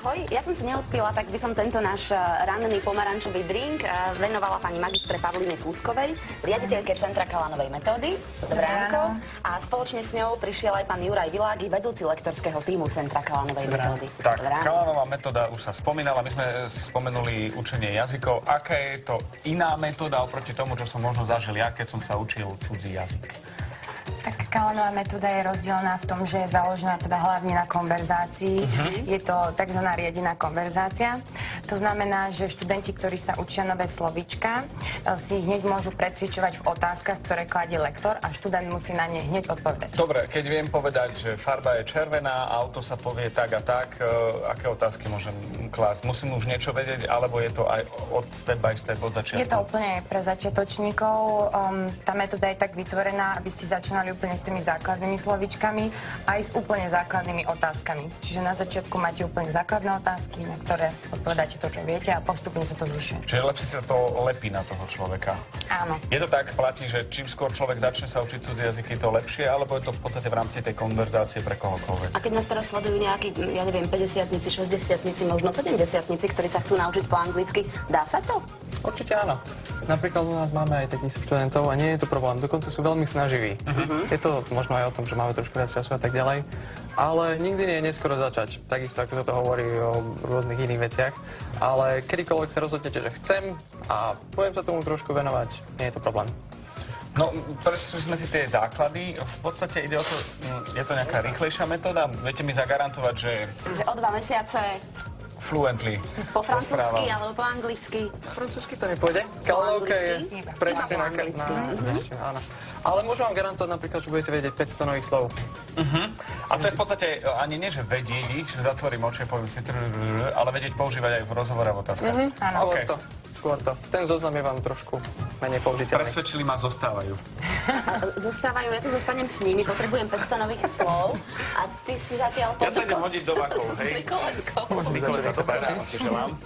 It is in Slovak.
Ahoj, ja som si neodpila, tak by som tento náš ranný pomarančový drink venovala pani magistre Pavline Fúskovej, riaditeľke Centra Kalanovej metódy. Dobré ránko. A spoločne s ňou prišiel aj pán Juraj Világi, vedúci lektorského tímu Centra Kalanovej metódy. Tak, Kalanová metóda už sa spomínala, my sme spomenuli učenie jazykov. Aká je to iná metóda oproti tomu, čo som možno zažil ja, keď som sa učil cudzí jazyk? Tak Kalanová metóda je rozdielná v tom, že je založená teda hlavne na konverzácii. Je to tzv. Riadená konverzácia. To znamená, že študenti, ktorí sa učia nové slovíčka, si ich hneď môžu precvičovať v otázkach, ktoré kladie lektor a študent musí na ne hneď odpovedať. Dobre, keď viem povedať, že farba je červená, auto sa povie tak a tak, aké otázky môžem klásť? Musím už niečo vedieť, alebo je to aj od step by step, od začiatku? Je to úplne pre začiatočníkov. Tá metóda je tak vytvorená, aby ste začínali úplne s tými základnými slovíčkami aj s úplne základnými otázkami. Čiže na začiatku máte úplne základné otázky, na ktoré odpovedáte to, čo viete a postupne sa to zvyšuje. Čiže lepšie sa to lepí na toho človeka. Áno. Je to tak, platí, že čím skôr človek začne sa učiť cudzie jazyky, to lepšie, alebo je to v podstate v rámci tej konverzácie pre kohokoľvek? A keď nás teraz sledujú nejakí, ja neviem, 50-tnici, 60-tnici, možno 70-tnici, ktorí sa chcú naučiť po anglicky, dá sa to? Určite áno. Napríklad u nás máme aj takých študentov a nie je to problém. Dokonca sú veľmi snaživí. Je to možno aj o tom, že máme trošku viac času a tak ďalej, ale nikdy nie je neskoro začať. Takisto ako sa to hovorí o rôznych iných veciach, ale kedykoľvek sa rozhodnete, že chcem a budem sa tomu trošku venovať, nie je to problém. No, prešli sme si tie základy. V podstate ide o to, je to nejaká rýchlejšia metóda? Viete mi zagarantovať, že... Že o 2 mesiace Fluently. po francúzsky alebo po anglicky. Francúzsky to nepôjde. Kalanovka je presne Iba po anglicky. áno. Ale môžem vám garantovať napríklad, že budete vedieť 500 nových slov. A to je v podstate ani nie, že vedieť ich, že zatvorím oči a poviem si ale vedieť používať aj v rozhovore a v otázkach. Skôr to. Ten zoznam je vám trošku menej použiteľný. Presvedčili ma, zostávajú. Zostávajú, ja tu zostanem s nimi, potrebujem 500 nových slov a ty si zatiaľ Ja sa idem hodiť do vakov, hej? Nikoletkou. Nikoleta, dobré ráno ti želám.